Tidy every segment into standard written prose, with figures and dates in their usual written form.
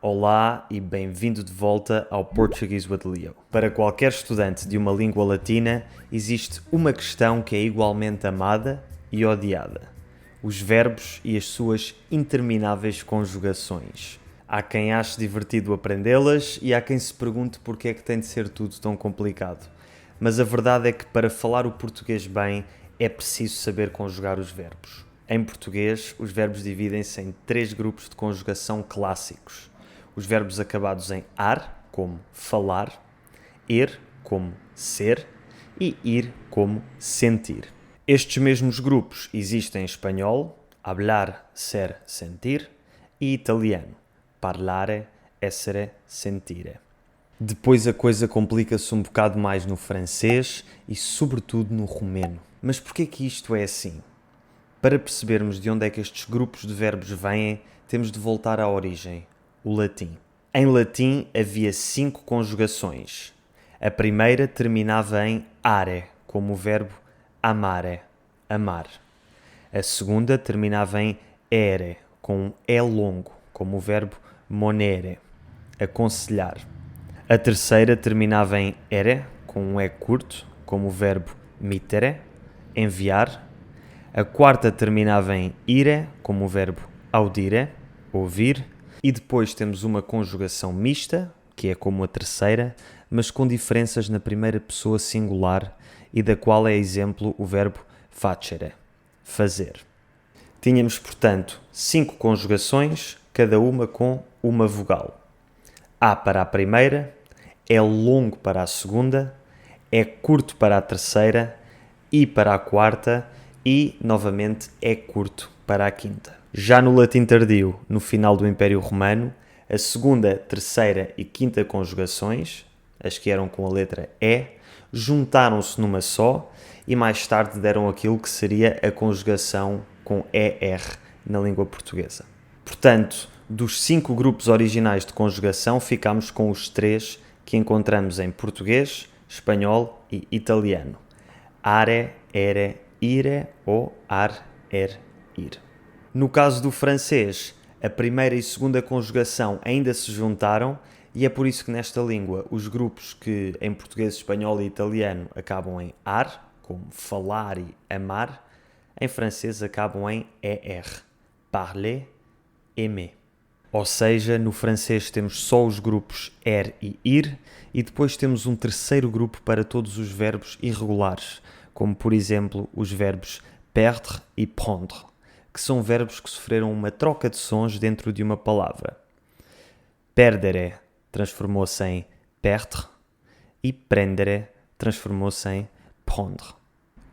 Olá e bem-vindo de volta ao Portuguese with Leo. Para qualquer estudante de uma língua latina, existe uma questão que é igualmente amada e odiada: os verbos e as suas intermináveis conjugações. Há quem ache divertido aprendê-las e há quem se pergunte porque é que tem de ser tudo tão complicado. Mas a verdade é que para falar o português bem é preciso saber conjugar os verbos. Em português, os verbos dividem-se em 3 grupos de conjugação clássicos. Os verbos acabados em ar, como falar, como ser e ir, como sentir. Estes mesmos grupos existem em espanhol, hablar, ser, sentir, e italiano, parlare, essere, sentire. Depois a coisa complica-se um bocado mais no francês e sobretudo no romeno. Mas porquê que isto é assim? Para percebermos de onde é que estes grupos de verbos vêm, temos de voltar à origem, o latim. Em latim havia 5 conjugações. A primeira terminava em are, como o verbo amare, amar. A segunda terminava em ere, com um E longo, como o verbo monere, aconselhar. A terceira terminava em ere, com um E curto, como o verbo mittere, enviar. A quarta terminava em ire, como o verbo audire, ouvir. E depois temos uma conjugação mista, que é como a terceira, mas com diferenças na primeira pessoa singular e da qual é exemplo o verbo facere, fazer. Tínhamos, portanto, 5 conjugações, cada uma com uma vogal. A para a primeira, é longo para a segunda, é curto para a terceira, I para a quarta e, novamente, é curto para a quinta. Já no latim tardio, no final do Império Romano, a segunda, terceira e quinta conjugações, as que eram com a letra E, juntaram-se numa só e mais tarde deram aquilo que seria a conjugação com ER na língua portuguesa. Portanto, dos 5 grupos originais de conjugação, ficamos com os 3 que encontramos em português, espanhol e italiano. Are, ere, ire ou ar, ir. No caso do francês, a primeira e segunda conjugação ainda se juntaram e é por isso que nesta língua os grupos que em português, espanhol e italiano acabam em ar, como falar e amar, em francês acabam em er, parler, aimer. Ou seja, no francês temos só os grupos er e ir e depois temos um terceiro grupo para todos os verbos irregulares, como por exemplo os verbos perdre e prendre, que são verbos que sofreram uma troca de sons dentro de uma palavra. Perdere transformou-se em perdre e prendere transformou-se em prendre.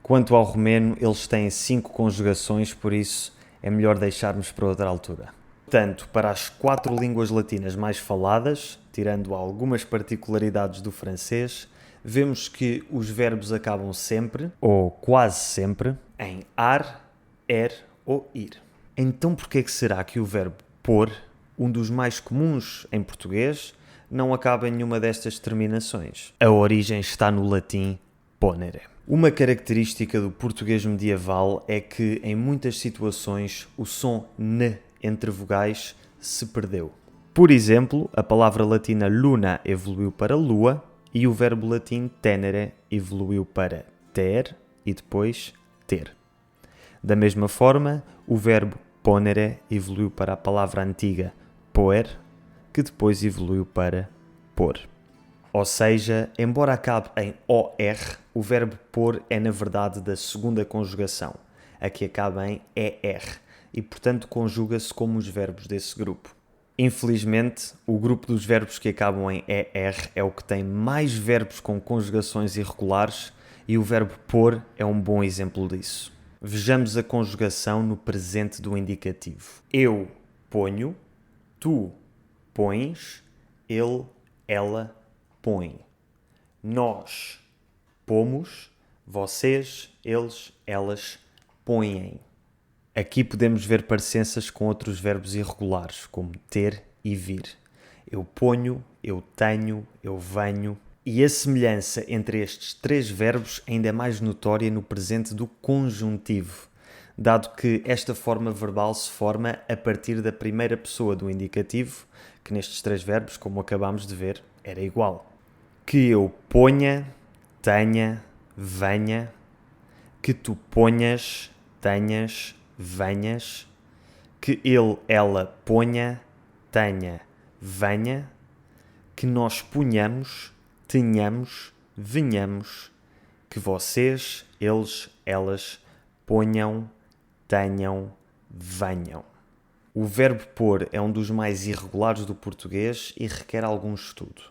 Quanto ao romeno, eles têm 5 conjugações, por isso é melhor deixarmos para outra altura. Portanto, para as 4 línguas latinas mais faladas, tirando algumas particularidades do francês, vemos que os verbos acabam sempre, ou quase sempre, em ar, ou ir. Então porquê que será que o verbo pôr, um dos mais comuns em português, não acaba em nenhuma destas terminações? A origem está no latim ponere. Uma característica do português medieval é que, em muitas situações, o som n entre vogais se perdeu. Por exemplo, a palavra latina luna evoluiu para lua e o verbo latim tenere evoluiu para ter e depois ter. Da mesma forma, o verbo ponere evoluiu para a palavra antiga poer, que depois evoluiu para pôr. Ou seja, embora acabe em OR, o verbo pôr é na verdade da segunda conjugação, a que acaba em ER, e portanto conjuga-se como os verbos desse grupo. Infelizmente, o grupo dos verbos que acabam em ER é o que tem mais verbos com conjugações irregulares e o verbo pôr é um bom exemplo disso. Vejamos a conjugação no presente do indicativo. Eu ponho, tu pões, ele, ela põe. Nós pomos, vocês, eles, elas põem. Aqui podemos ver parecenças com outros verbos irregulares, como ter e vir. Eu ponho, eu tenho, eu venho. E a semelhança entre estes 3 verbos ainda é mais notória no presente do conjuntivo, dado que esta forma verbal se forma a partir da primeira pessoa do indicativo, que nestes 3 verbos, como acabámos de ver, era igual. Que eu ponha, tenha, venha. Que tu ponhas, tenhas, venhas. Que ele, ela ponha, tenha, venha. Que nós ponhamos, tenhamos, venhamos. Que vocês, eles, elas ponham, tenham, venham. O verbo pôr é um dos mais irregulares do português e requer algum estudo.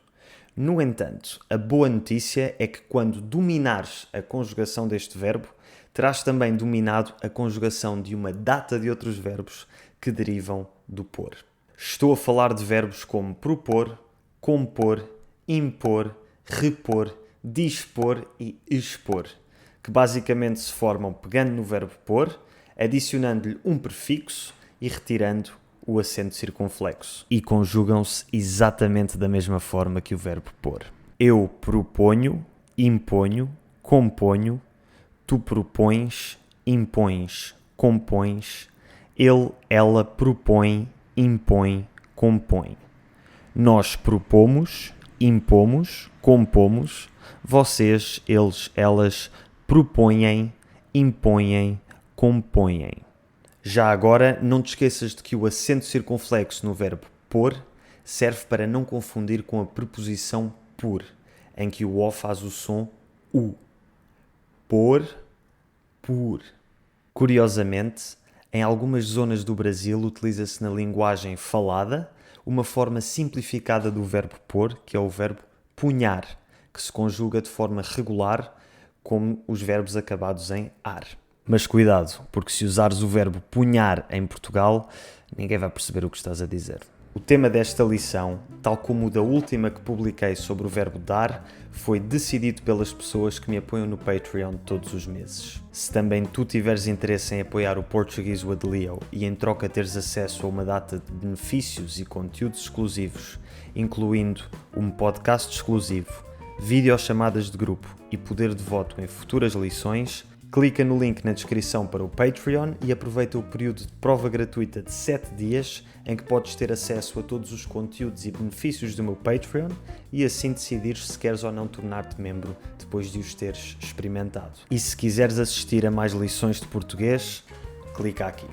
No entanto, a boa notícia é que quando dominares a conjugação deste verbo, terás também dominado a conjugação de uma data de outros verbos que derivam do pôr. Estou a falar de verbos como propor, compor, impor, repor, dispor e expor, que basicamente se formam pegando no verbo pôr, adicionando-lhe um prefixo e retirando o acento circunflexo. E conjugam-se exatamente da mesma forma que o verbo pôr. Eu proponho, imponho, componho, tu propões, impões, compões, ele, ela propõe, impõe, compõe. Nós propomos, impomos, compomos, vocês, eles, elas propõem, impõem, compõem. Já agora, não te esqueças de que o acento circunflexo no verbo pôr serve para não confundir com a preposição por, em que o O faz o som U. Pôr, por. Curiosamente, em algumas zonas do Brasil utiliza-se na linguagem falada uma forma simplificada do verbo pôr, que é o verbo punhar, que se conjuga de forma regular como os verbos acabados em ar. Mas cuidado, porque se usares o verbo punhar em Portugal, ninguém vai perceber o que estás a dizer. O tema desta lição, tal como o da última que publiquei sobre o verbo dar, foi decidido pelas pessoas que me apoiam no Patreon todos os meses. Se também tu tiveres interesse em apoiar o Portuguese with Leo e em troca teres acesso a uma data de benefícios e conteúdos exclusivos, incluindo um podcast exclusivo, videochamadas de grupo e poder de voto em futuras lições, clica no link na descrição para o Patreon e aproveita o período de prova gratuita de 7 dias em que podes ter acesso a todos os conteúdos e benefícios do meu Patreon e assim decidir se queres ou não tornar-te membro depois de os teres experimentado. E se quiseres assistir a mais lições de português, clica aqui.